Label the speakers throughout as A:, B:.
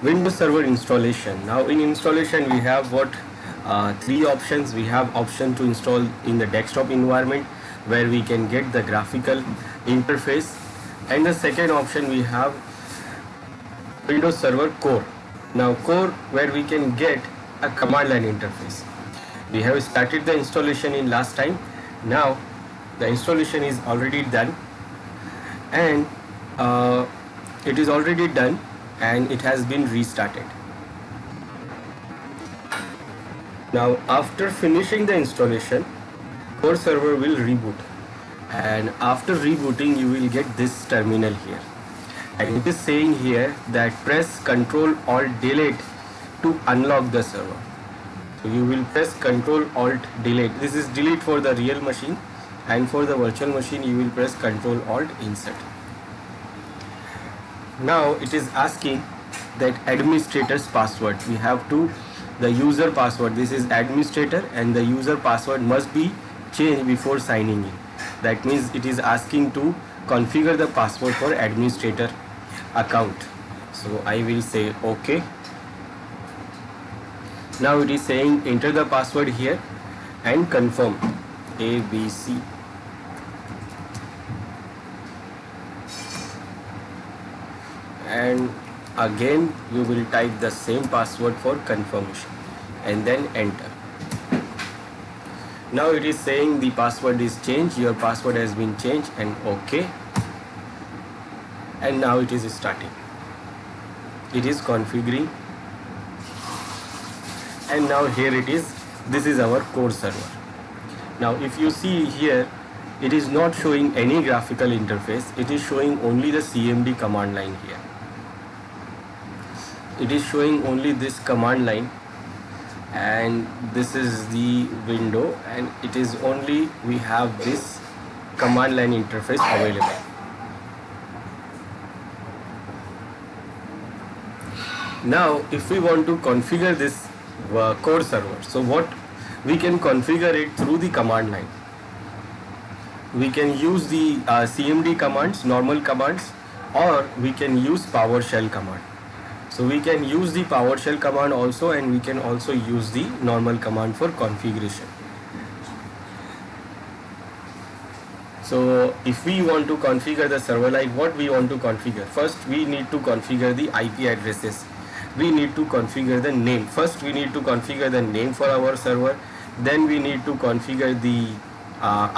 A: Windows Server installation. Now in installation we have what three options. We have option to install in the desktop environment where we can get the graphical interface, and the second option we have Windows Server Core. Now Core, where we can get a command line interface. We have started the installation in last time. Now the installation is already done, and it is already done and it has been restarted. Now after finishing the installation, Core server will reboot, and after rebooting you will get this terminal here, and it is saying here that press Ctrl Alt Delete to unlock the server. So you will press Ctrl Alt Delete. This is delete for the real machine, and for the virtual machine you will press Ctrl Alt Insert. Now it is asking that administrator's password. We have to the user password. This is administrator, and the user password must be changed before signing in. That means it is asking to configure the password for administrator account. So I will say OK. Now it is saying enter the password here and confirm ABC. And again you will type the same password for confirmation and then enter. Now it is saying the password is changed, your password has been changed, and OK. And now it is starting. It is configuring, and now here it is. This is our core server. Now if you see here, it is not showing any graphical interface. It is showing only the CMD command line here. It is showing only this command line, and this is the window, and it is only we have this command line interface available. Now if we want to configure this core server, so what we can configure it through the command line. We can use the CMD commands, normal commands, or we can use PowerShell command. So we can use the PowerShell command also, and we can also use the normal command for configuration. So if we want to configure the server, like what we want to configure, first we need to configure the IP addresses. We need to configure the name. First we need to configure the name for our server. Then we need to configure the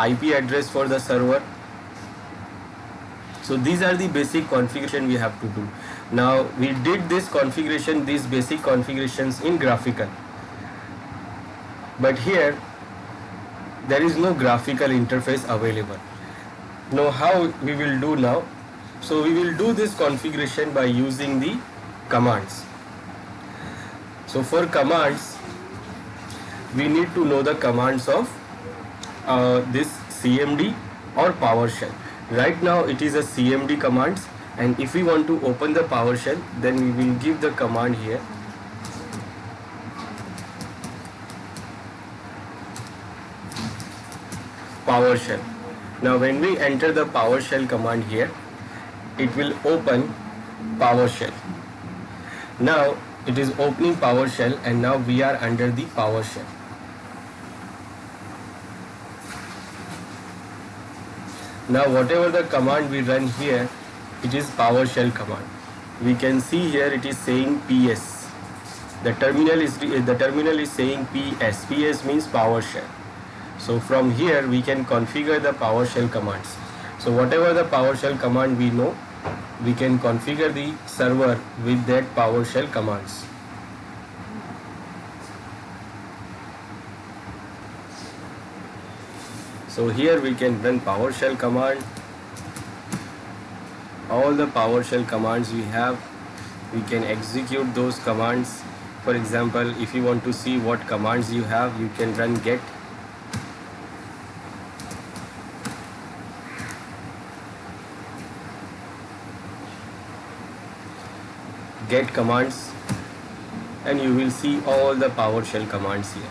A: IP address for the server. So these are the basic configuration we have to do. Now we did this configuration, these basic configurations in graphical, but here there is no graphical interface available. Now how we will do now? So we will do this configuration by using the commands. So for commands, we need to know the commands of this CMD or PowerShell. Right now it is a CMD commands, and if we want to open the PowerShell, then we will give the command here. PowerShell. Now when we enter the PowerShell command here, it will open PowerShell. Now it is opening PowerShell, and now we are under the PowerShell. Now whatever the command we run here, it is PowerShell command. We can see here it is saying PS. The terminal is saying PS. PS means PowerShell. So from here we can configure the PowerShell commands. So whatever the PowerShell command we know, we can configure the server with that PowerShell commands. So here we can run PowerShell command. All the PowerShell commands we have, we can execute those commands. For example, if you want to see what commands you have, you can run get. Get commands, and you will see all the PowerShell commands here.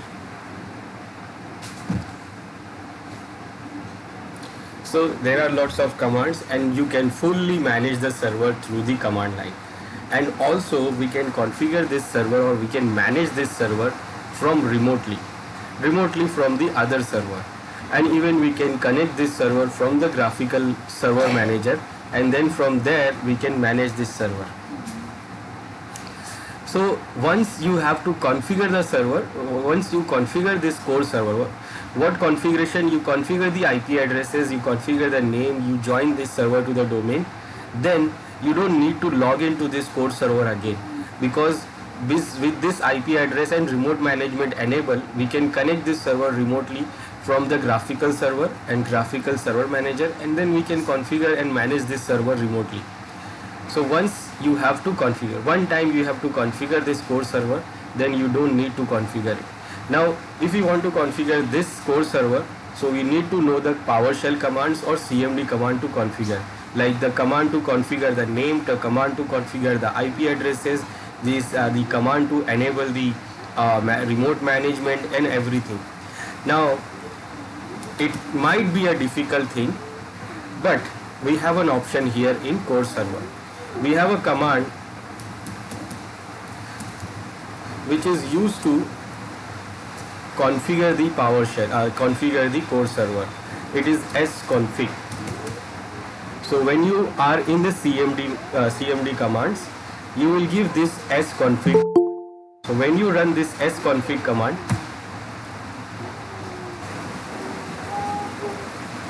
A: So there are lots of commands, and you can fully manage the server through the command line. and also we can configure this server, or we can manage this server from remotely from the other server, and even we can connect this server from the graphical server manager, and then from there we can manage this server. So once you have to configure the server, once you configure this core server, what configuration? You configure the IP addresses, you configure the name, you join this server to the domain, then you don't need to log into this core server again, because with this IP address and remote management enabled, we can connect this server remotely from the graphical server and graphical server manager, and then we can configure and manage this server remotely. So once you have to configure, one time you have to configure this core server, then you don't need to configure it. Now if you want to configure this core server, so we need to know the PowerShell commands or CMD command to configure, like the command to configure the name, the command to configure the IP addresses, the command to enable the remote management and everything. Now it might be a difficult thing, but we have an option here in core server. We have a command which is used to configure the PowerShell, configure the core server. It is sconfig. So when you are in the CMD commands, you will give this sconfig. So when you run this sconfig command,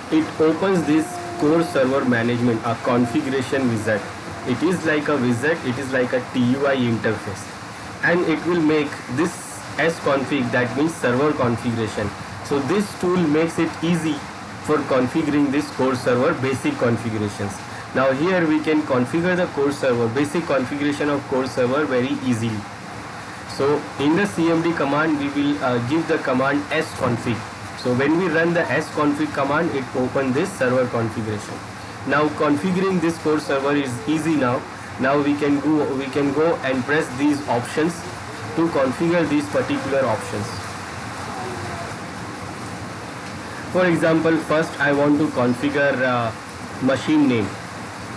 A: it opens this core server management, a configuration wizard. It is like a wizard, it is like a TUI interface, and it will make this sconfig, that means server configuration. So this tool makes it easy for configuring this core server basic configurations. Now here we can configure the core server, basic configuration of core server very easily. So in the CMD command we will give the command sconfig. So when we run the sconfig command, it opens this server configuration. Now configuring this core server is easy now. Now we can go and press these options to configure these particular options. For example, first I want to configure machine name.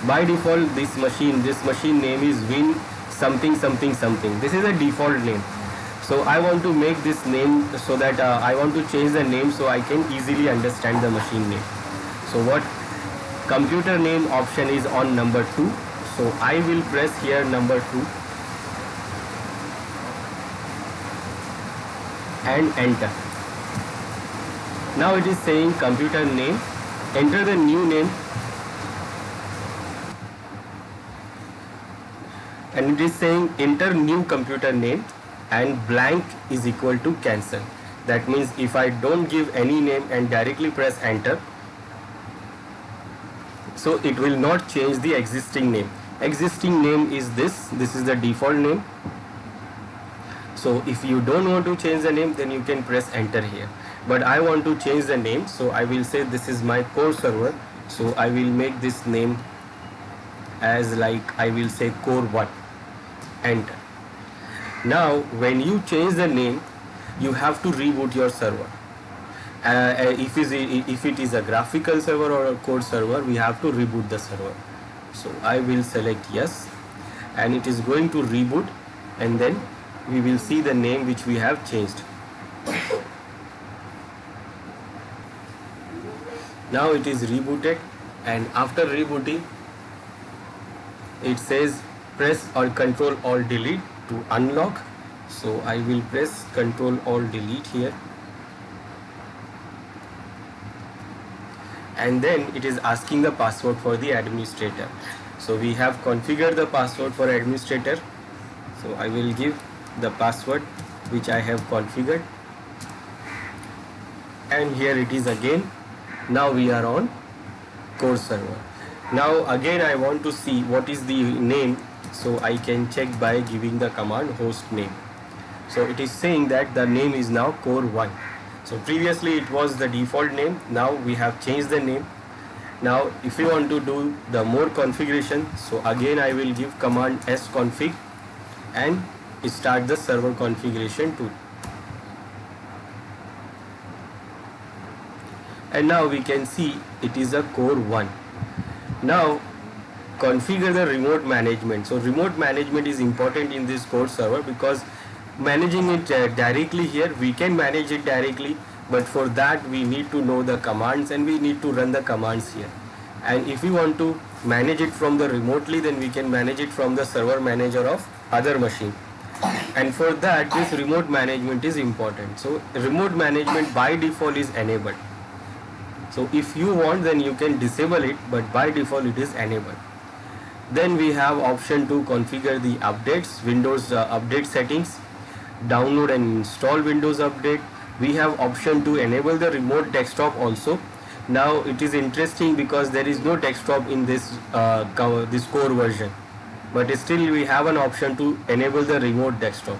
A: By default this machine name is win something something something. This is a default name. So I want to make this name, so that I want to change the name so I can easily understand the machine name. So what computer name option is on number 2. So I will press here number 2 and enter. Now it is saying computer name, enter the new name, and it is saying enter new computer name, and blank is equal to cancel. That means if I don't give any name and directly press enter, so it will not change the existing name. Existing name is this is the default name. So if you don't want to change the name, then you can press enter here. But I want to change the name, so I will say this is my core server. So I will make this name as, like, I will say core 1, enter. Now when you change the name, you have to reboot your server. If it is a graphical server or a core server, we have to reboot the server. So I will select yes, and it is going to reboot, and then we will see the name which we have changed. Now it is rebooted, and after rebooting it says press or Control Alt Delete to unlock. So I will press Control Alt Delete here, and then it is asking the password for the administrator. So we have configured the password for administrator, so I will give the password which I have configured, and here it is again. Now we are on core server. Now again I want to see what is the name, so I can check by giving the command host name. So it is saying that the name is now core 1. So previously it was the default name, now we have changed the name. Now if you want to do the more configuration, so again I will give command sconfig and start the server configuration too. And now we can see it is a core 1. Now configure the remote management. So remote management is important in this core server because managing it directly here, we can manage it directly, but for that we need to know the commands and we need to run the commands here. And if we want to manage it from the remotely, then we can manage it from the server manager of other machine. And for that, this remote management is important. So remote management by default is enabled. So if you want, then you can disable it, but by default it is enabled. Then we have option to configure the updates, Windows update settings, download and install Windows update. We have option to enable the remote desktop also. Now it is interesting because there is no desktop in this core version, but still we have an option to enable the remote desktop.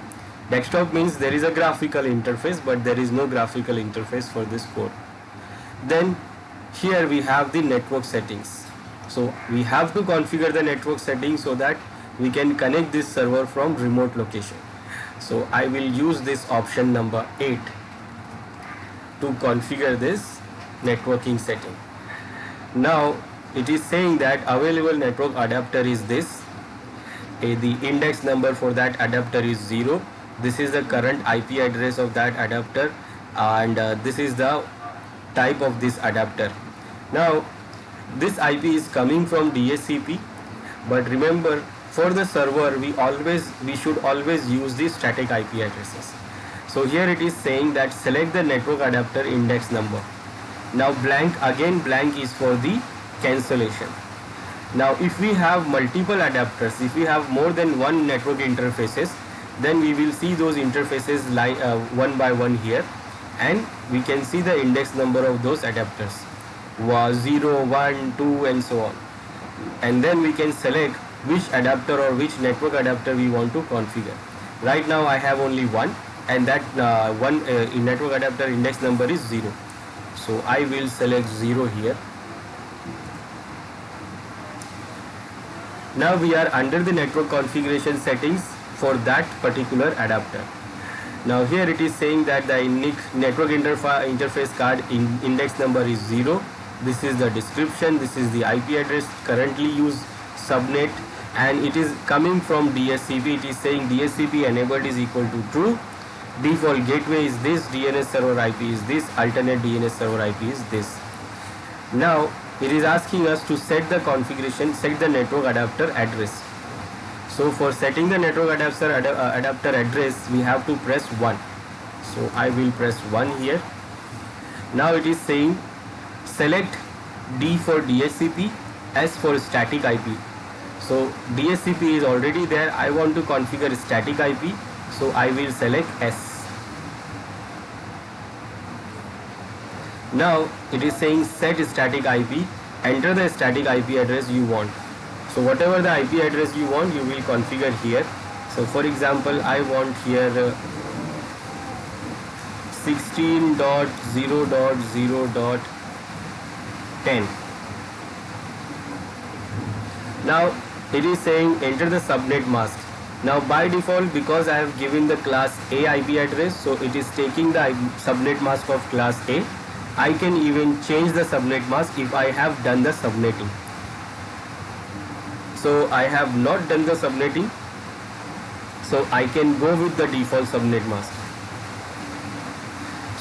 A: Desktop means there is a graphical interface, but there is no graphical interface for this core. Then here we have the network settings. So we have to configure the network settings so that we can connect this server from remote location. So I will use this option number 8 to configure this networking setting. Now it is saying that available network adapter is this. The index number for that adapter is 0. This is the current IP address of that adapter, and this is the type of this adapter. Now this IP is coming from DHCP, but remember, for the server we should always use the static IP addresses. So here it is saying that select the network adapter index number. Now blank is for the cancellation. Now if we have multiple adapters, if we have more than one network interfaces, then we will see those interfaces one by one here, and we can see the index number of those adapters, 0, 1, 2 and so on. And then we can select which adapter or which network adapter we want to configure. Right now I have only one, and that network adapter index number is 0. So I will select 0 here. Now we are under the network configuration settings for that particular adapter. Now here it is saying that the network interface card index number is 0. This is the description, this is the IP address currently used subnet, and it is coming from DHCP. It is saying DHCP enabled is equal to true. Default gateway is this, DNS server IP is this, alternate DNS server IP is this. Now it is asking us to set the configuration, set the network adapter address. So for setting the network adapter address, we have to press 1. So I will press 1 here. Now it is saying select D for DHCP, S for static IP. So DHCP is already there. I want to configure static IP, so I will select S. Now it is saying set static IP. Enter the static IP address you want. So whatever the IP address you want, you will configure here. So for example, I want here 16.0.0.10. Now it is saying enter the subnet mask. Now by default, because I have given the class A IP address, so it is taking the subnet mask of class A. I can even change the subnet mask if I have done the subnetting. So I have not done the subnetting, so I can go with the default subnet mask.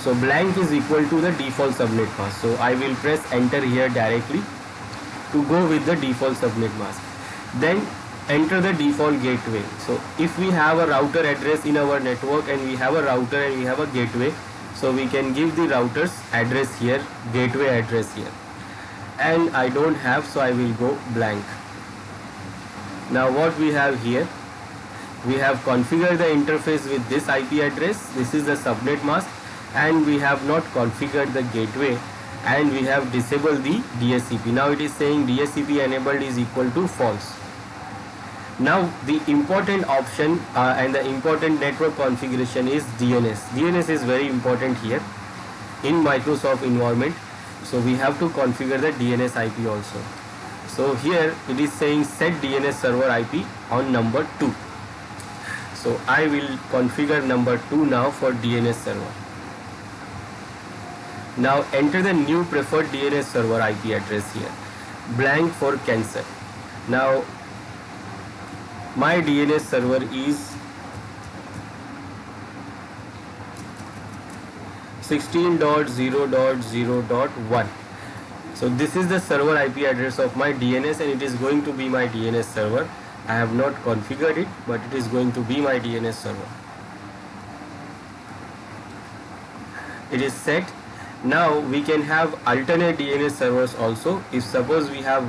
A: So blank is equal to the default subnet mask. So I will press enter here directly to go with the default subnet mask. Then enter the default gateway. So if we have a router address in our network and we have a router and we have a gateway, so we can give the router's address here, gateway address here. And I don't have, so I will go blank. Now what we have here, we have configured the interface with this IP address. This is the subnet mask, and we have not configured the gateway, and we have disabled the DHCP. Now it is saying DHCP enabled is equal to false. Now the important option and the important network configuration is DNS. DNS is very important here in Microsoft environment. So we have to configure the DNS IP also. So here it is saying set DNS server IP on number 2. So I will configure number 2 now for DNS server. Now enter the new preferred DNS server IP address here. Blank for cancel. Now my DNS server is 16.0.0.1. so this is the server IP address of my DNS, and it is going to be my DNS server. I have not configured it, but it is going to be my DNS server. It is set. Now we can have alternate DNS servers also. If suppose we have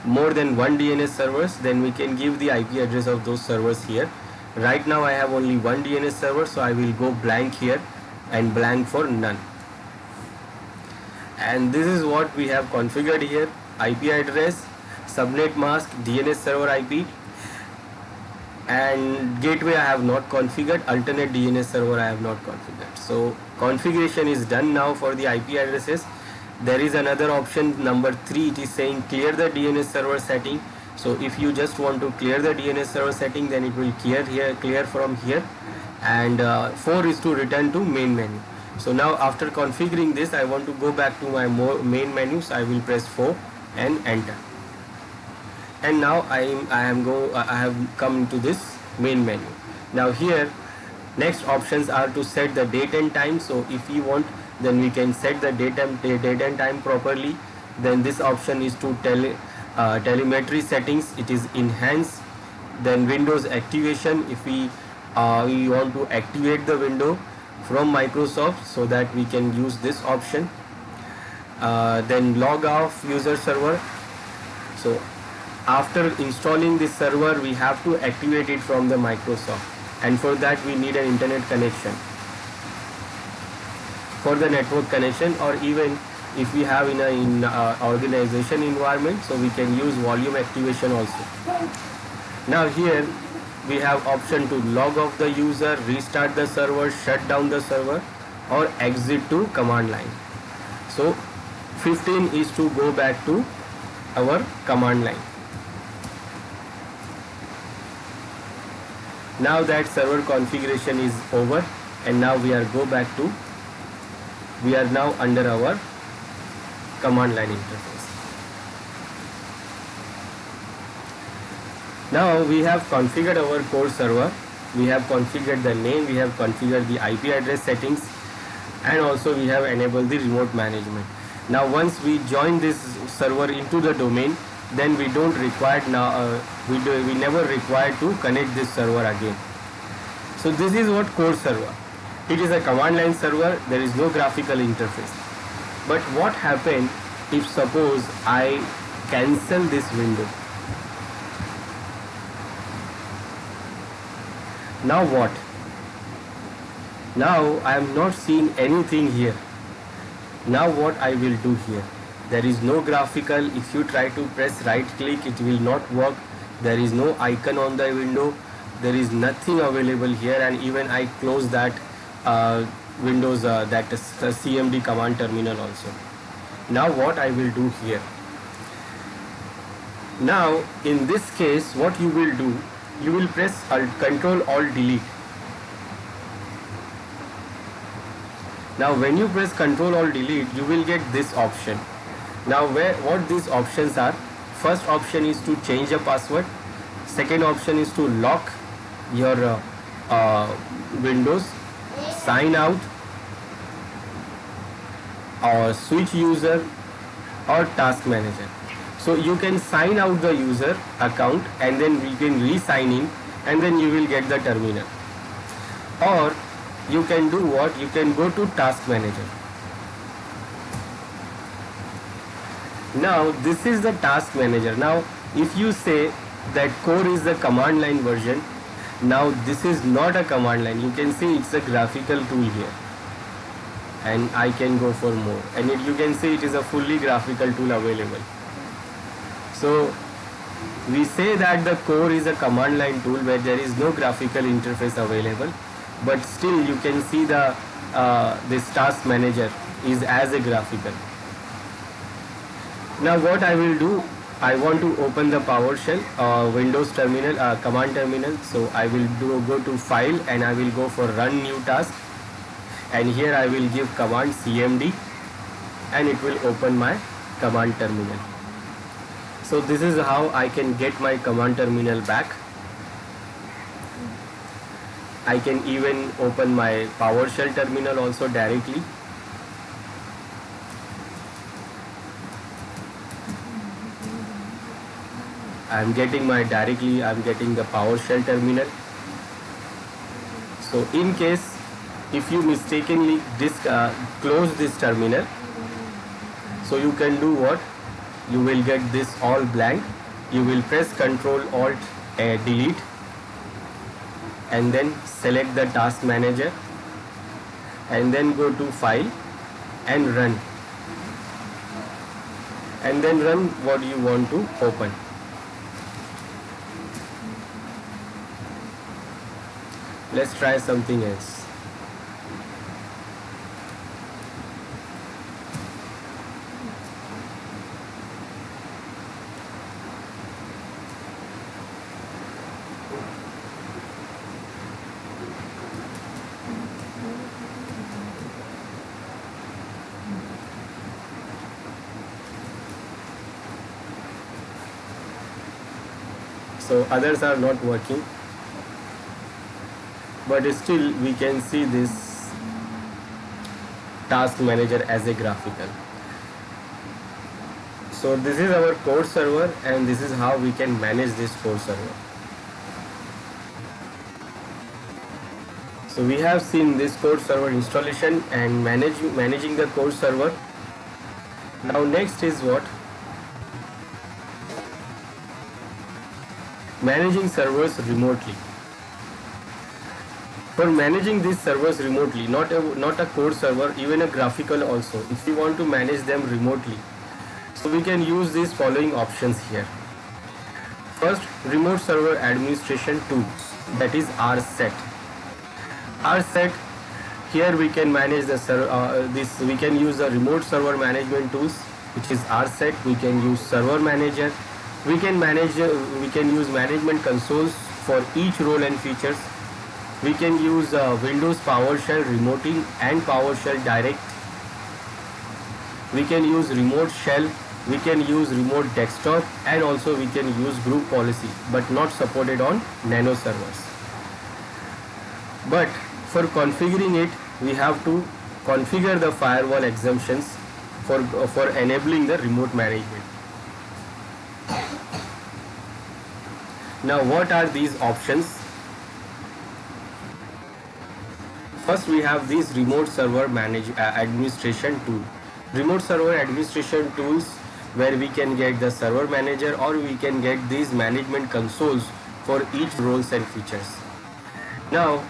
A: more than one DNS servers, then we can give the IP address of those servers here. Right now I have only one DNS server, so I will go blank here and blank for none. And this is what we have configured here: IP address, subnet mask, DNS server IP, and gateway I have not configured, alternate DNS server I have not configured. So configuration is done now for the IP addresses. There is another option, number 3. It is saying clear the DNS server setting. So if you just want to clear the DNS server setting, then it will clear from here. And 4 is to return to main menu. So now after configuring this, I want to go back to my main menu. So I will press 4 and enter. And now I have come to this main menu. Now here next options are to set the date and time. So if we want, then we can set the date and time properly. Then this option is to telemetry settings. It is enhance. Then Windows activation. If we want to activate the window from Microsoft, so that we can use this option. Then log off user server. So after installing this server, we have to activate it from the Microsoft, and for that we need an internet connection for the network connection, or even if we have in a organization environment, so we can use volume activation also. Now here we have option to log off the user, restart the server, shut down the server, or exit to command line. So 15 is to go back to our command line. Now that server configuration is over, and now we are now under our command line interface. Now we have configured our core server, we have configured the name, we have configured the IP address settings, and also we have enabled the remote management. Now once we join this server into the domain, then we don't require we never require to connect this server again. So this is what core server. It is a command line server. There is no graphical interface. But what happens if suppose I cancel this window? Now what? Now I am not seeing anything here. Now what I will do here? There is no graphical. If you try to press right click, it will not work. There is no icon on the window. There is nothing available here, and even I close that Windows that CMD command terminal also. Now what I will do here? Now in this case, what you will do, you will press Control Alt Delete. Now when you press Control Alt Delete, you will get this option. Now what these options are: first option is to change a password, second option is to lock your Windows, sign out, or switch user, or task manager. So you can sign out the user account, and then we can re-sign in, and then you will get the terminal. Or you can do what? You can go to task manager. Now this is the task manager. Now if you say that core is the command line version, now this is not a command line. You can see it's a graphical tool here, and I can go for more, and you can see it is a fully graphical tool available. So we say that the core is a command line tool where there is no graphical interface available, but still you can see the this task manager is as a graphical. Now what I will do, I want to open the PowerShell Windows terminal, command terminal. So I will go to file, and I will go for run new task, and here I will give command CMD, and it will open my command terminal. So this is how I can get my command terminal back. I can even open my PowerShell terminal also directly. I'm getting the PowerShell terminal. So in case if you mistakenly close this terminal, so you can do what? You will get this all blank. You will press Ctrl Alt Delete and then select the task manager and then go to file and run, and then run what you want to open. Let's try something else. So others are not working, but still we can see this task manager as a graphical. So this is our core server, and this is how we can manage this core server. So we have seen this core server installation and managing the core server. Now next is what? Managing servers remotely. For managing these servers remotely, not a core server, even a graphical also, if you want to manage them remotely, so we can use these following options here. First, remote server administration tool, that is RSET. RSET, here we can manage the we can use the remote server management tools, which is RSET. We can use server manager. We can use management consoles for each role and features. We can use Windows PowerShell remoting and PowerShell direct. We can use remote shell. We can use remote desktop, and also we can use group policy, but not supported on nano servers. But for configuring it, we have to configure the firewall exemptions for enabling the remote management. Now what are these options? First we have this remote server administration tool. Remote server administration tools, where we can get the server manager, or we can get these management consoles for each roles and features. Now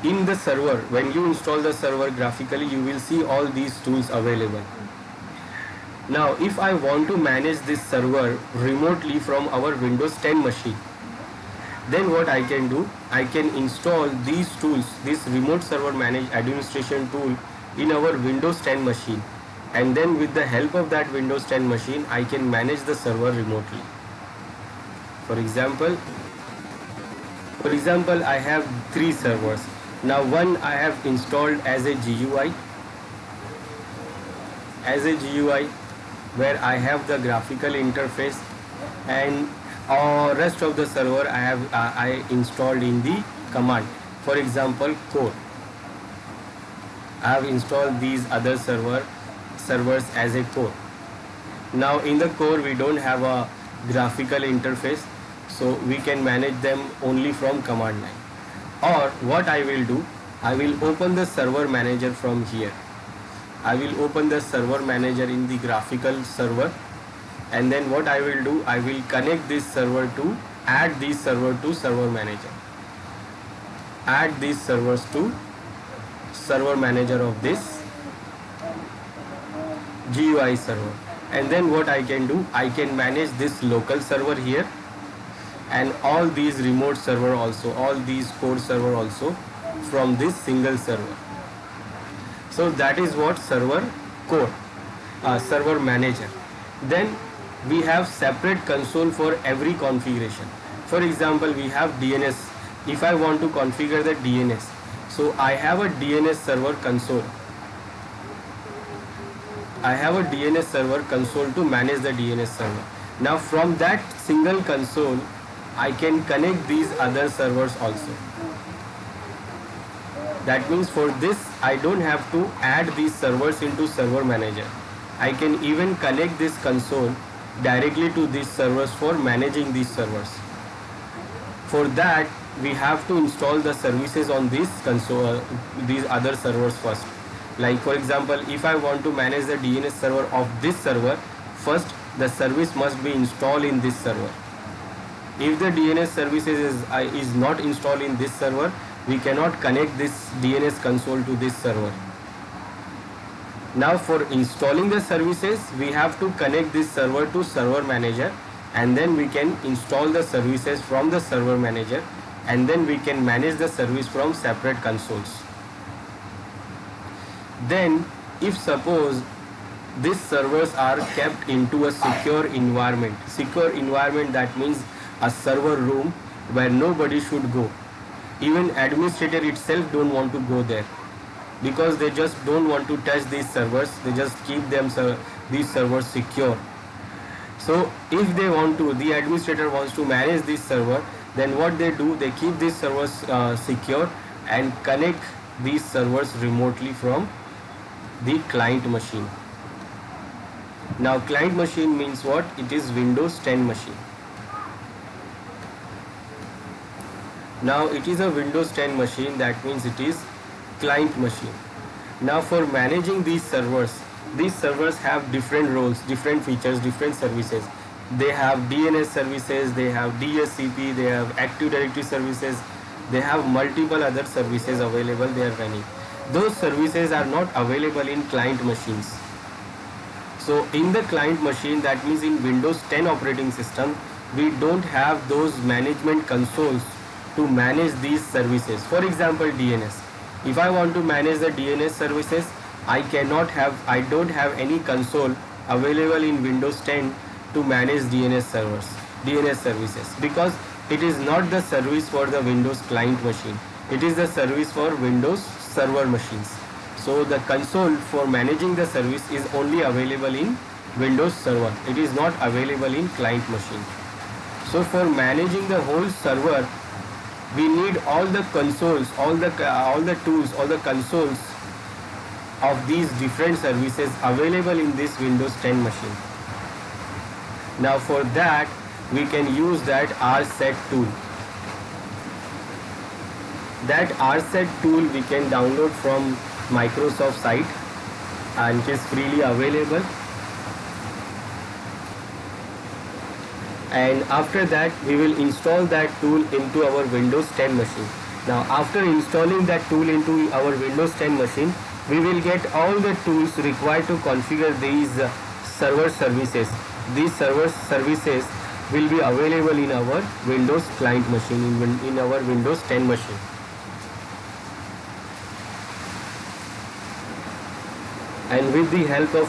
A: in the server, when you install the server graphically, you will see all these tools available. Now if I want to manage this server remotely from our Windows 10 machine, then what I can do, I can install these tools, this remote server administration tool, in our Windows 10 machine, and then with the help of that Windows 10 machine, I can manage the server remotely. For example, I have 3 servers. Now one I have installed as a GUI, where I have the graphical interface, and rest of the server I installed in the command. For example, core, I have installed these other servers as a core. Now in the core we don't have a graphical interface, so we can manage them only from command line. Or what I will do, I will open the server manager from here. I will open the server manager in the graphical server, and then what I will do, I will connect this server to add this server to server manager. Add these servers to server manager of this GUI server. And then what I can do, I can manage this local server here, and all these remote server also, all these core server also, from this single server. So that is what server core, server manager. Then we have separate console for every configuration. For example, we have DNS. If I want to configure the DNS, so I have a DNS server console. I have a DNS server console to manage the DNS server. Now from that single console, I can connect these other servers also. That means for this, I don't have to add these servers into Server Manager. I can even connect this console directly to these servers for managing these servers. For that, we have to install the services on this console, these other servers first. Like for example, if I want to manage the DNS server of this server, first the service must be installed in this server. If the DNS services is not installed in this server, we cannot connect this DNS console to this server. Now for installing the services, we have to connect this server to Server Manager, and then we can install the services from the Server Manager, and then we can manage the service from separate consoles. Then if suppose these servers are kept into a secure environment, that means a server room where nobody should go. Even administrator itself don't want to go there, because they just don't want to touch these servers. They just keep them these servers secure. So if they want to, the administrator wants to manage this server, then what they do, they keep these servers secure and connect these servers remotely from the client machine. Now client machine means what? It is Windows 10 machine. Now it is a Windows 10 machine, that means it is client machine. Now for managing these servers have different roles, different features, different services. They have DNS services, they have DSCP, they have Active Directory services, they have multiple other services available they are running. Those services are not available in client machines. So in the client machine, that means in Windows 10 operating system, we don't have those management consoles to manage these services. For example, DNS. If I want to manage the DNS services, I don't have any console available in Windows 10 to manage DNS services, because it is not the service for the Windows client machine. It is the service for Windows server machines. So the console for managing the service is only available in Windows server. It is not available in client machine. So for managing the whole server, we need all the consoles, all the tools, all the consoles of these different services available in this Windows 10 machine. Now for that, we can use that RSET tool. That RSET tool we can download from Microsoft site, and it is freely available. And after that, we will install that tool into our Windows 10 machine. Now after installing that tool into our Windows 10 machine, we will get all the tools required to configure these server services. These server services will be available in our Windows client machine, in our Windows 10 machine. And with the help of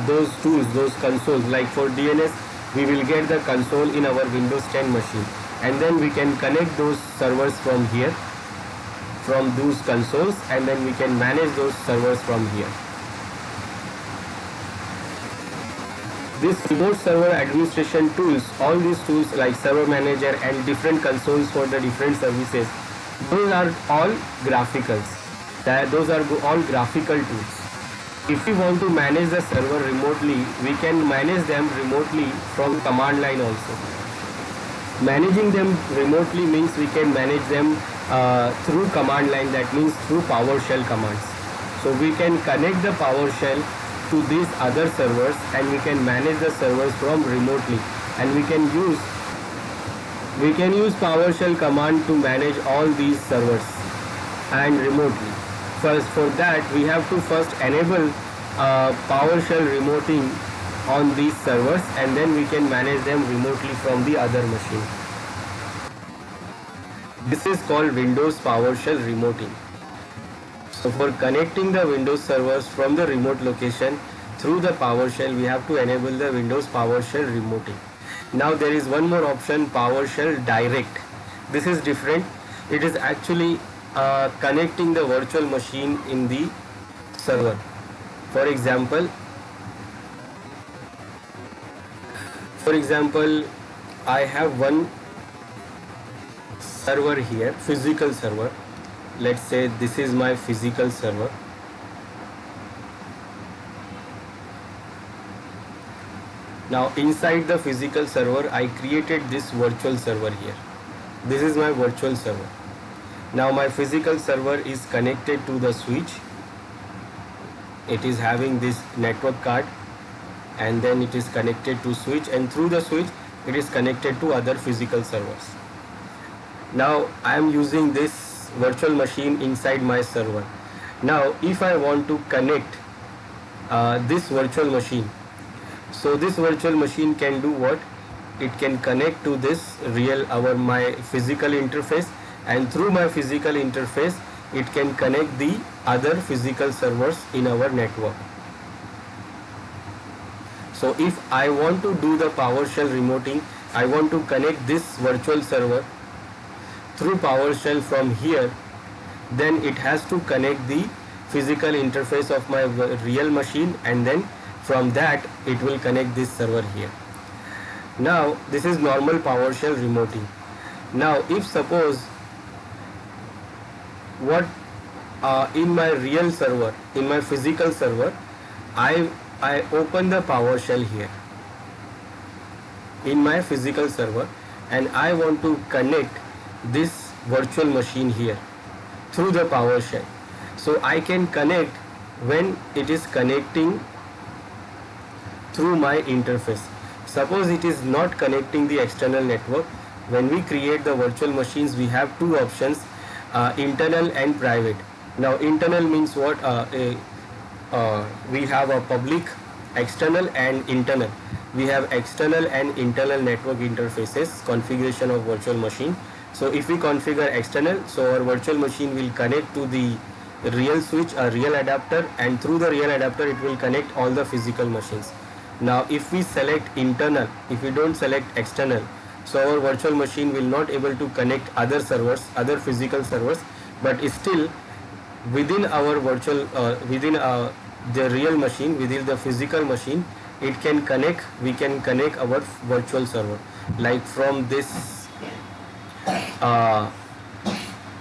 A: those tools, those consoles, like for DNS, we will get the console in our Windows 10 machine, and then we can connect those servers from here, from those consoles, and then we can manage those servers from here. This remote server administration tools, all these tools like Server Manager and different consoles for the different services, those are all graphicals. Those are all graphical tools. If we want to manage the server remotely, we can manage them remotely from command line also. Managing them remotely means we can manage them through command line, that means through PowerShell commands. So we can connect the PowerShell to these other servers, and we can manage the servers from remotely, and we can use PowerShell command to manage all these servers and remotely. First, for that we have to first enable PowerShell remoting on these servers, and then we can manage them remotely from the other machine. This is called Windows PowerShell remoting. So for connecting the Windows servers from the remote location through the PowerShell, we have to enable the Windows PowerShell remoting. Now there is one more option, PowerShell Direct. This is different. It is actually connecting the virtual machine in the server. For example, For example, I have one server here, physical server. Let's say this is my physical server. Now inside the physical server, I created this virtual server here. This is my virtual server. Now my physical server is connected to the switch. It is having this network card, and then it is connected to switch, and through the switch it is connected to other physical servers. Now I am using this virtual machine inside my server. Now if I want to connect this virtual machine, so this virtual machine can do what? It can connect to this my physical interface, and through my physical interface it can connect the other physical servers in our network. So if I want to do the PowerShell remoting, I want to connect this virtual server through PowerShell from here, then it has to connect the physical interface of my real machine, and then from that it will connect this server here. Now this is normal PowerShell remoting. Now if suppose what in my real server, in my physical server, I open the PowerShell here in my physical server, and I want to connect this virtual machine here through the PowerShell. So I can connect when it is connecting through my interface. Suppose it is not connecting the external network. When we create the virtual machines, we have two options, internal and private. Now internal means what? We have a public, external and internal. We have external and internal network interfaces, configuration of virtual machine. So if we configure external, so our virtual machine will connect to the real switch, a real adapter, and through the real adapter it will connect all the physical machines. Now if we select internal, if we don't select external, so our virtual machine will not able to connect other servers, other physical servers, but still within our virtual within the real machine, within the physical machine, it can connect, we can connect our virtual server. Like from this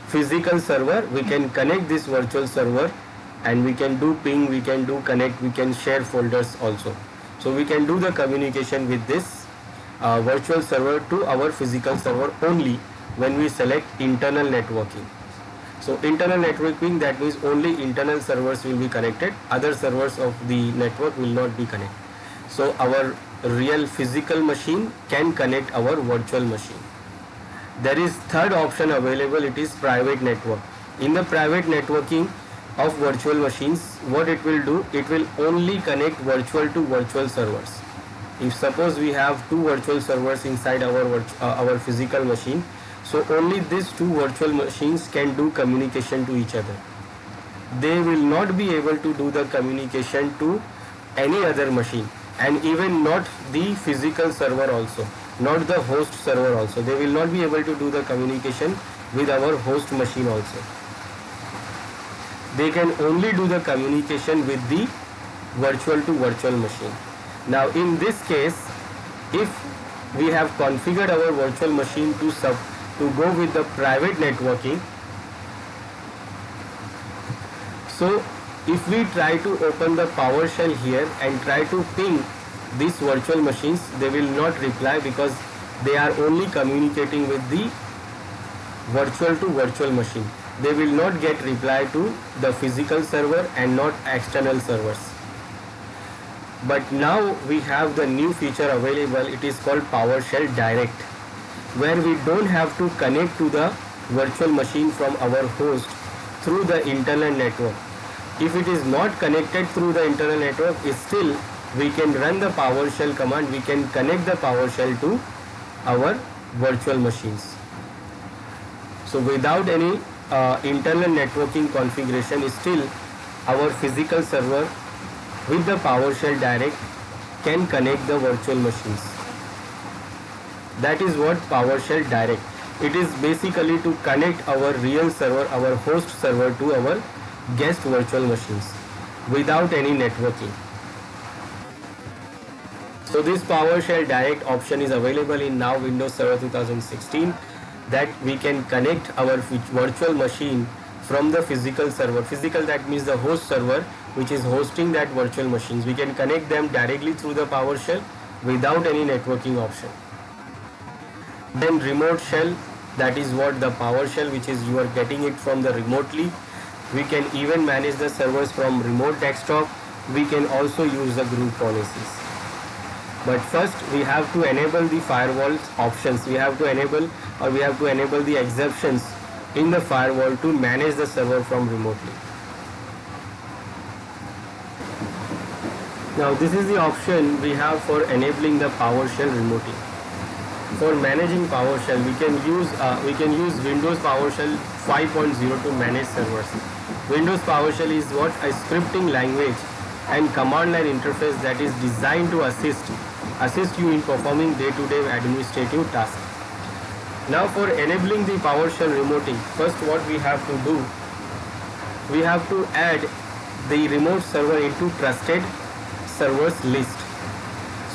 A: physical server, we can connect this virtual server, and we can do ping, we can do connect, we can share folders also. So we can do the communication with this virtual server to our physical server only when we select internal networking. So internal networking, that means only internal servers will be connected, other servers of the network will not be connected. So our real physical machine can connect our virtual machine. There is third option available, it is private network. In the private networking of virtual machines, what it will do, it will only connect virtual to virtual servers. If suppose we have two virtual servers inside our physical machine, so only these two virtual machines can do communication to each other. They will not be able to do the communication to any other machine, and even not the physical server also, not the host server also. They will not be able to do the communication with our host machine also. They can only do the communication with the virtual to virtual machine. Now in this case, if we have configured our virtual machine to go with the private networking, so if we try to open the PowerShell here and try to ping these virtual machines, they will not reply, because they are only communicating with the virtual to virtual machine. They will not get reply to the physical server and not external servers. But now we have the new feature available, it is called PowerShell Direct, where we don't have to connect to the virtual machine from our host through the internal network. If it is not connected through the internal network, still we can run the PowerShell command, we can connect the PowerShell to our virtual machines. So without any internal networking configuration, still our physical server with the PowerShell Direct can connect the virtual machines. That is what PowerShell Direct. It is basically to connect our real server, our host server, to our guest virtual machines without any networking. So this PowerShell Direct option is available in now Windows Server 2016, that we can connect our virtual machine from the physical server. Physical, that means the host server which is hosting that virtual machines. We can connect them directly through the PowerShell without any networking option. Then remote shell, that is what the PowerShell, which is you are getting it from the remotely. We can even manage the servers from remote desktop. We can also use the group policies. But first we have to enable the firewall options. We have to enable the exceptions in the firewall to manage the server from remotely. Now this is the option we have for enabling the PowerShell remotely. For managing PowerShell, we can use Windows PowerShell 5.0 to manage servers. Windows PowerShell is what a scripting language and command line interface that is designed to assist you in performing day-to-day administrative tasks. Now for enabling the PowerShell remoting, first what we have to do, we have to add the remote server into trusted servers list.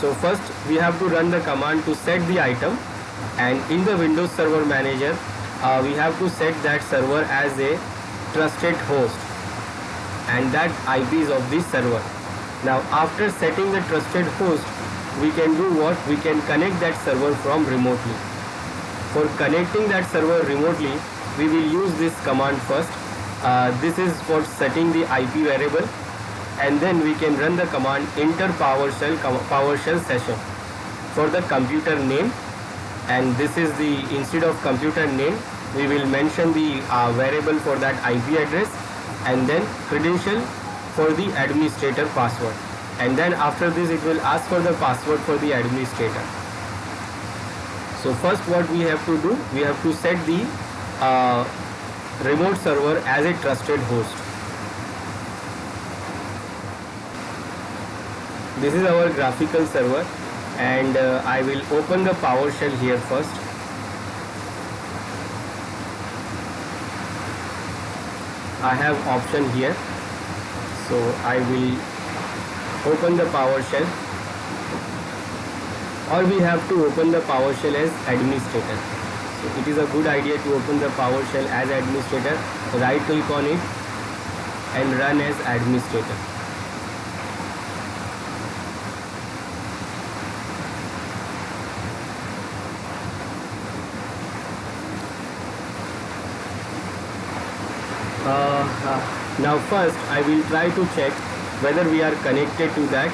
A: So first we have to run the command to set the item, and in the Windows Server Manager we have to set that server as a trusted host, and that IP is of this server. Now after setting the trusted host, we can do what? We can connect that server from remotely. For connecting that server remotely, we will use this command first. This is for setting the IP variable, and then we can run the command enter PowerShell session for the computer name, and this is the, instead of computer name we will mention the variable for that IP address, and then credential for the administrator password, and then after this it will ask for the password for the administrator. So first what we have to do, we have to set the remote server as a trusted host. This is our graphical server, and I will open the PowerShell here first. I have option here, so I will open the PowerShell, or we have to open the PowerShell as administrator. So it is a good idea to open the PowerShell as administrator, right click on it and run as administrator. Now first I will try to check whether we are connected to that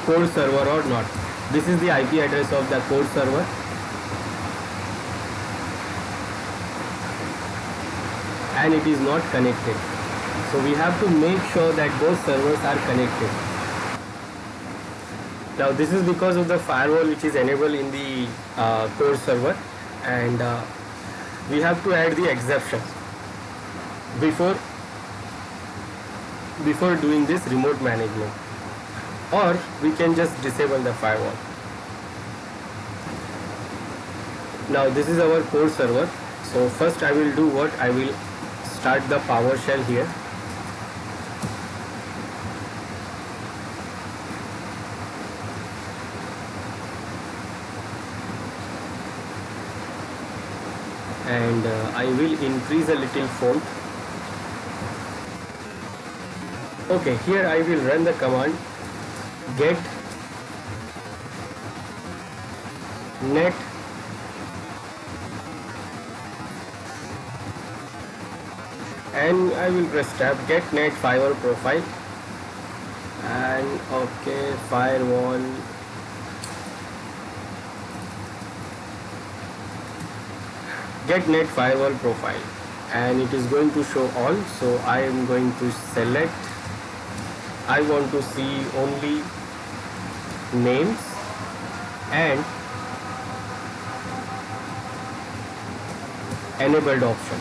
A: core server or not. This is the IP address of the core server, and it is not connected. So we have to make sure that both servers are connected. Now this is because of the firewall which is enabled in the core server, and we have to add the exception before doing this remote management, or we can just disable the firewall. Now this is our core server. So first I will do what? I will start the PowerShell here. And I will increase a little font. Okay, here I will run the command get net and I will press tab, get net firewall profile, and okay, firewall, get net firewall profile, and it is going to show all. So I am going to select, I want to see only names and enabled option.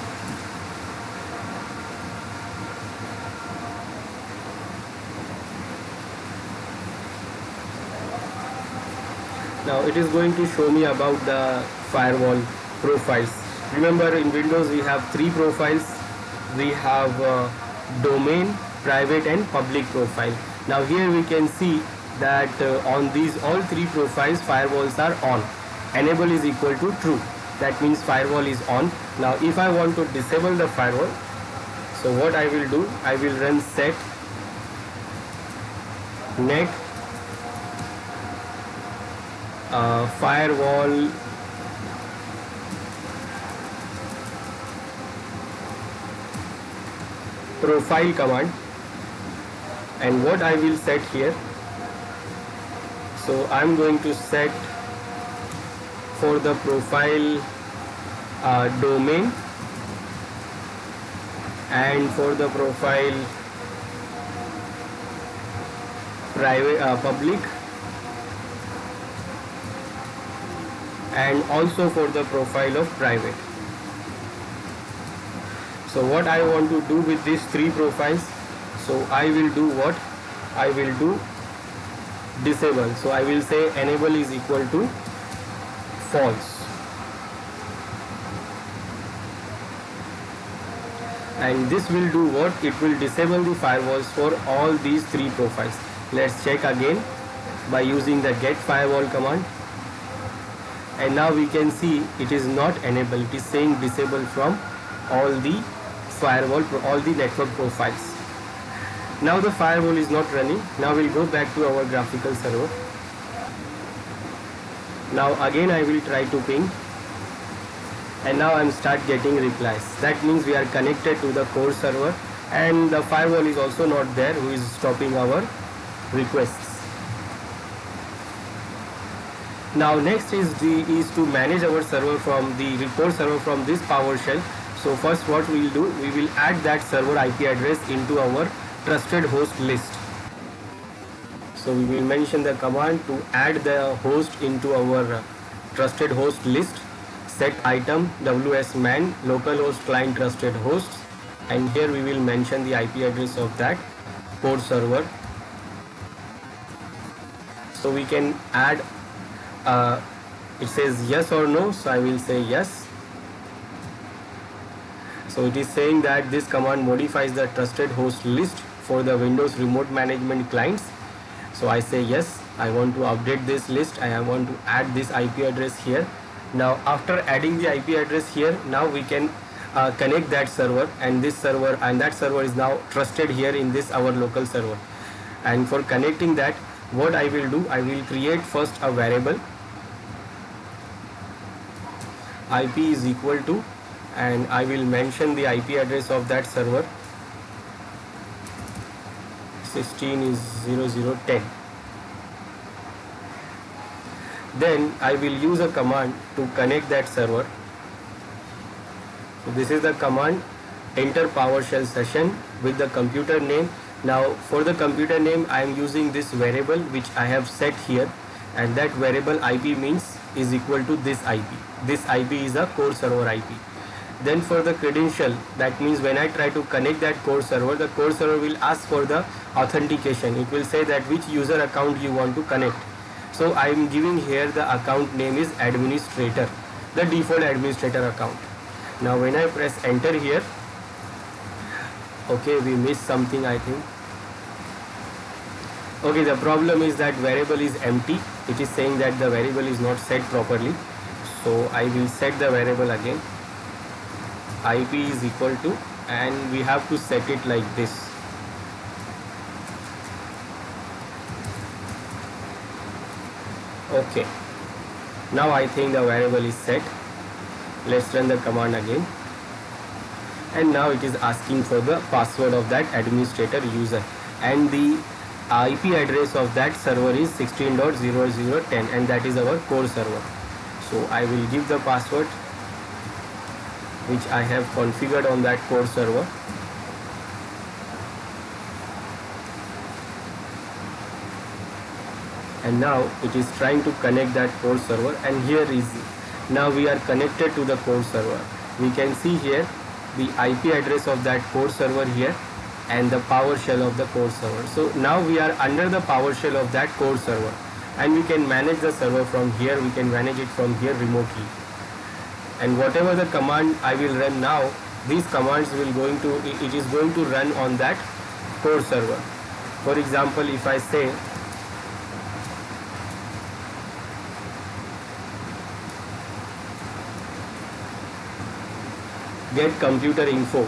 A: Now it is going to show me about the firewall profiles. Remember, in Windows we have three profiles. We have domain, private and public profile. Now here we can see that on these all three profiles firewalls are on. Enable is equal to true. That means firewall is on. Now if I want to disable the firewall, so what I will do, I will run set net firewall profile command, and what I will set here, so I'm going to set for the profile domain, and for the profile private public, and also for the profile of private. So what I want to do with these three profiles, so I will do what? I will do disable. So I will say enable is equal to false, and this will do what? It will disable the firewalls for all these three profiles. Let's check again by using the get firewall command, and now we can see it is not enabled. It is saying disable from all the firewall, all the network profiles. Now the firewall is not running. Now we'll go back to our graphical server. Now again I will try to ping, and now I'm start getting replies. That means we are connected to the core server, and the firewall is also not there who is stopping our requests. Now next is to manage our server from the core server from this PowerShell. So first what we will do, we will add that server IP address into our trusted host list. So we will mention the command to add the host into our trusted host list. Set item wsman localhost client trusted hosts, and here we will mention the IP address of that core server. So we can add it says yes or no, so I will say yes. So it is saying that this command modifies the trusted host list for the Windows remote management clients. So I say yes, I want to update this list, I want to add this IP address here. Now after adding the IP address here, now we can connect that server, and this server and that server is now trusted here in this our local server. And for connecting that, what I will do, I will create first a variable IP is equal to, and I will mention the IP address of that server 16 is 0010. Then I will use a command to connect that server. So this is the command, enter PowerShell session with the computer name. Now for the computer name I am using this variable which I have set here, and that variable IP means is equal to this IP. This IP is a core server IP. Then for the credential, that means when I try to connect that core server, the core server will ask for the authentication. It will say that which user account you want to connect. So I am giving here the account name is administrator, the default administrator account. Now when I press enter here, okay, we missed something I think. Okay, the problem is that variable is empty. It is saying that the variable is not set properly. So I will set the variable again. IP is equal to, and we have to set it like this. Okay, now I think the variable is set. Let's run the command again, and now it is asking for the password of that administrator user, and the IP address of that server is 16.0010, and that is our core server. So I will give the password which I have configured on that core server. And now it is trying to connect that core server, and here is, now we are connected to the core server. We can see here the IP address of that core server here and the PowerShell of the core server. So now we are under the PowerShell of that core server, and we can manage the server from here. We can manage it from here remotely. And whatever the command I will run now, these commands will going to, it is going to run on that core server. For example, if I say get computer info.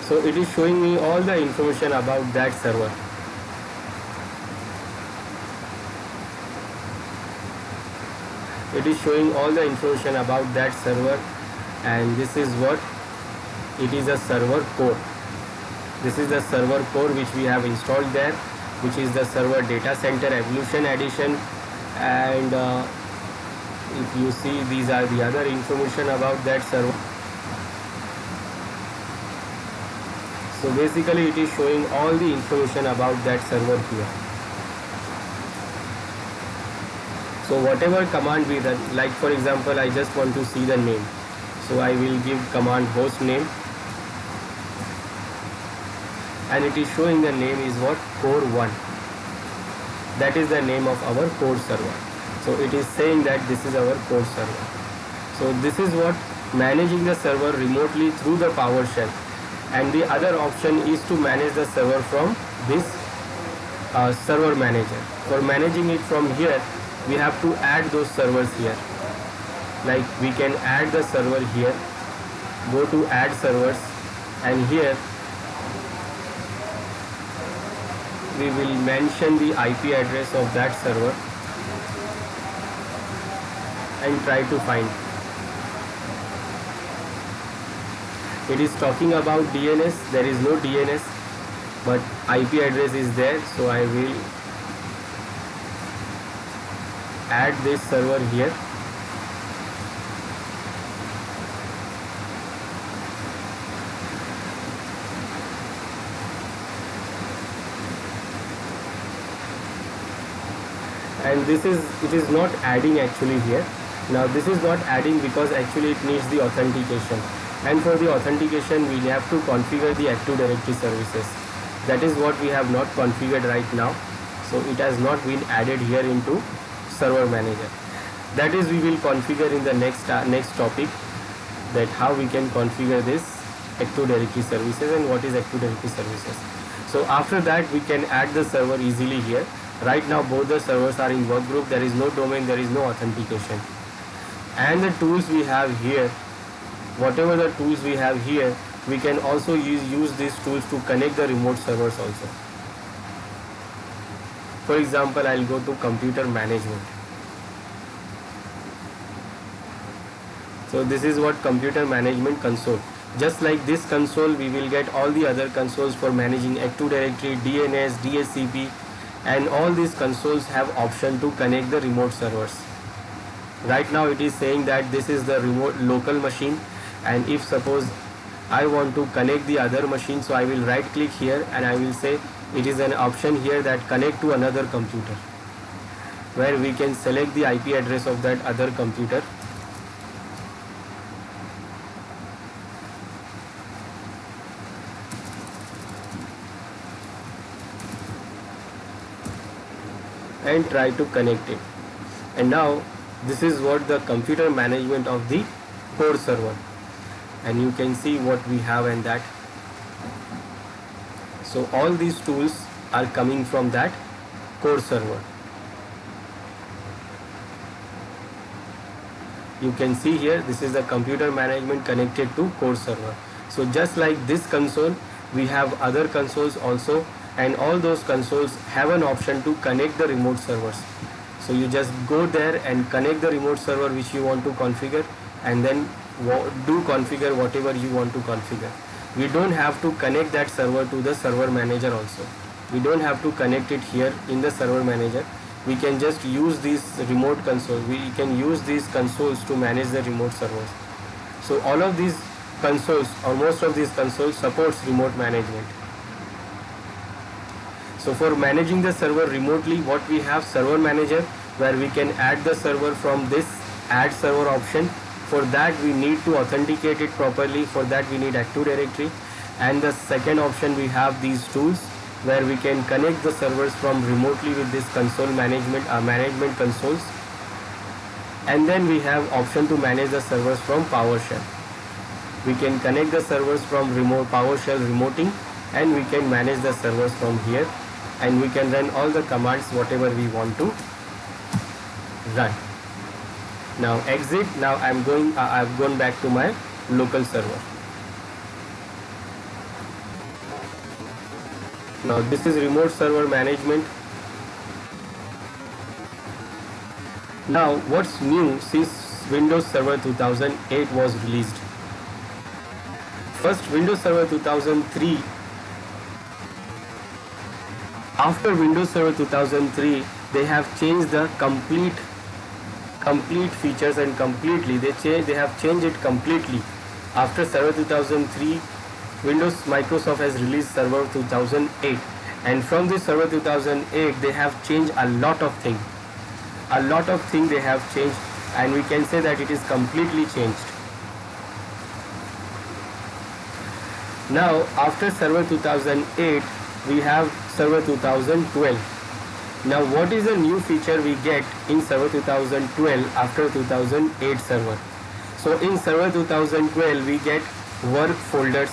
A: So it is showing me all the information about that server. It is showing all the information about that server, and this is what it is, a server core. This is the server core which we have installed there, which is the server data center evolution edition. And if you see, these are the other information about that server. So basically it is showing all the information about that server here. So whatever command we run, like for example I just want to see the name, so I will give command host name, and it is showing the name is what, core 1. That is the name of our core server. So it is saying that this is our core server. So this is what, managing the server remotely through the PowerShell. And the other option is to manage the server from this server manager. For managing it from here, we have to add those servers here. Like we can add the server here, go to add servers, and here we will mention the IP address of that server and try to find. It is talking about DNS. There is no DNS, but IP address is there, so I will add this server here. And this is, it is not adding actually here. Now this is not adding because actually it needs the authentication, and for the authentication we have to configure the Active Directory services. That is what we have not configured right now, so it has not been added here into server manager. That is, we will configure in the next topic, that how we can configure this Active Directory services and what is Active Directory services. So after that we can add the server easily here. Right now both the servers are in work group, there is no domain, there is no authentication. And the tools we have here, whatever the tools we have here, we can also use these tools to connect the remote servers also. For example, I'll go to computer management. So this is what computer management console. Just like this console, we will get all the other consoles for managing Active Directory, DNS, DHCP, and all these consoles have option to connect the remote servers. Right now it is saying that this is the remote local machine, and if suppose I want to connect the other machine, so I will right click here and I will say it is an option here that connect to another computer, where we can select the IP address of that other computer. And try to connect it. And now this is what the computer management of the core server, and you can see what we have in that. So all these tools are coming from that core server. You can see here, this is the computer management connected to core server. So just like this console, we have other consoles also, and all those consoles have an option to connect the remote servers. So you just go there and connect the remote server which you want to configure, and then do configure whatever you want to configure. We don't have to connect that server to the server manager also. We don't have to connect it here in the server manager. We can just use these remote consoles. We can use these consoles to manage the remote servers. So all of these consoles, or most of these consoles, supports remote management. So for managing the server remotely, what we have, server manager, where we can add the server from this add server option. For that we need to authenticate it properly. For that we need Active Directory. And the second option, we have these tools where we can connect the servers from remotely with this console management consoles. And then we have option to manage the servers from PowerShell. We can connect the servers from remote PowerShell remoting, and we can manage the servers from here. and we can run all the commands whatever we want to run. Now exit. Now I've gone back to my local server. Now this is remote server management. Now what's new since Windows Server 2008 was released? First, Windows Server 2003. After Windows Server 2003, they have changed the complete features and completely they have changed it completely. After Server 2003, Microsoft has released Server 2008, and from this Server 2008 they have changed a lot of things. They have changed, and we can say that it is completely changed. Now after Server 2008 we have Server 2012. Now what is the new feature we get in Server 2012 after 2008 server? So in Server 2012 we get work folders,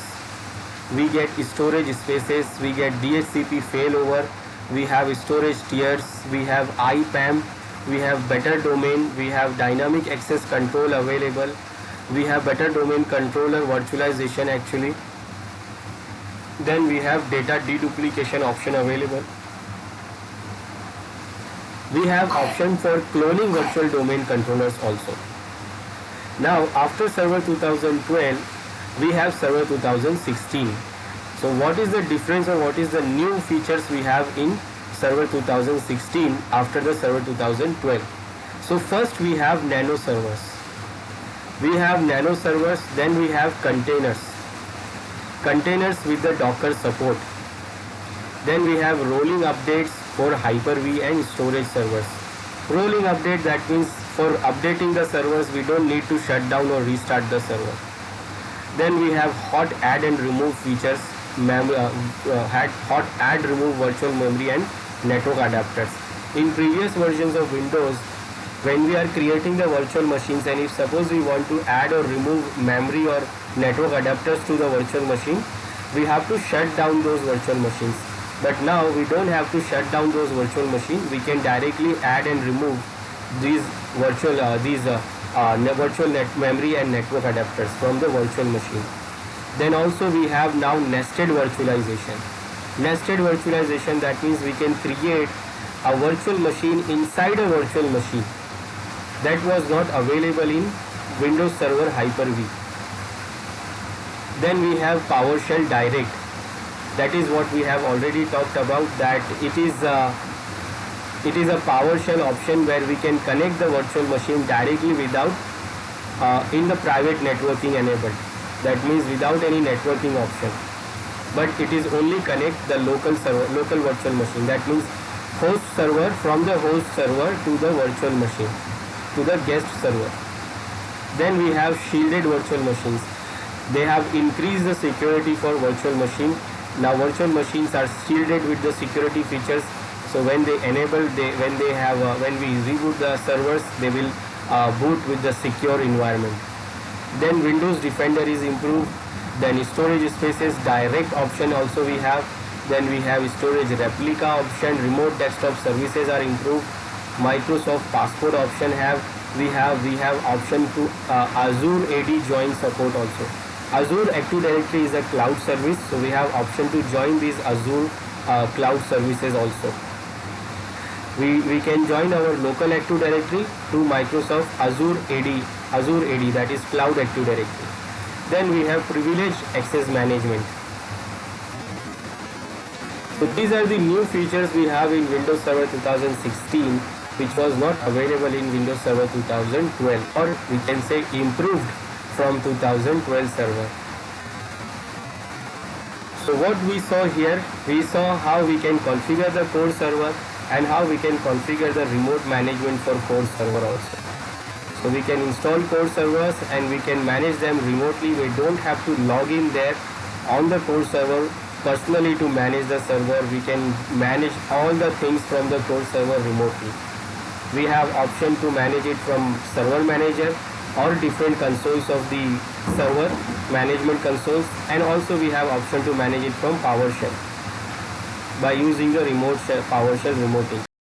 A: we get storage spaces, we get DHCP failover, we have storage tiers, we have IPAM, we have better domain, we have dynamic access control available, we have better domain controller virtualization actually. Then we have data deduplication option available. We have option for cloning virtual domain controllers also. Now after Server 2012 we have Server 2016. So what is the difference, or what is the new features we have in Server 2016 after the Server 2012? So first we have nano servers. Then we have containers with the Docker support. Then we have rolling updates for Hyper-V and storage servers. Rolling update, that means for updating the servers we don't need to shut down or restart the server. Then we have hot add and remove features, hot add remove virtual memory and network adapters. In previous versions of Windows, when we are creating the virtual machines, and if suppose we want to add or remove memory or network adapters to the virtual machine, we have to shut down those virtual machines. But now we don't have to shut down those virtual machines. We can directly add and remove these virtual memory and network adapters from the virtual machine. Then also we have now nested virtualization. Nested virtualization, that means we can create a virtual machine inside a virtual machine. That was not available in Windows Server Hyper-V. Then we have PowerShell Direct. That is what we have already talked about, that it is a PowerShell option where we can connect the virtual machine directly without in the private networking enabled. That means without any networking option. But it is only connect the local virtual machine. That means host server, from the host server to the virtual machine, to the guest server. Then we have shielded virtual machines. They have increased the security for virtual machine. Now virtual machines are shielded with the security features. So when they enable, when we reboot the servers, they will boot with the secure environment. Then Windows Defender is improved. Then storage spaces direct option also we have. Then we have storage replica option. Remote desktop services are improved. Microsoft Passport option we have option to Azure AD join support also. Azure Active Directory is a cloud service, so we have option to join these Azure cloud services also. We can join our local Active Directory to Microsoft Azure AD, that is Cloud Active Directory. Then we have privileged access management. So these are the new features we have in Windows Server 2016, which was not available in Windows Server 2012, or we can say improved from 2012 server. So what we saw here, we saw how we can configure the core server and how we can configure the remote management for core server also. So we can install core servers and we can manage them remotely. We don't have to log in there on the core server personally to manage the server. We can manage all the things from the core server remotely. We have option to manage it from server manager or different consoles of the server, management consoles, and also we have option to manage it from PowerShell. by using the PowerShell remote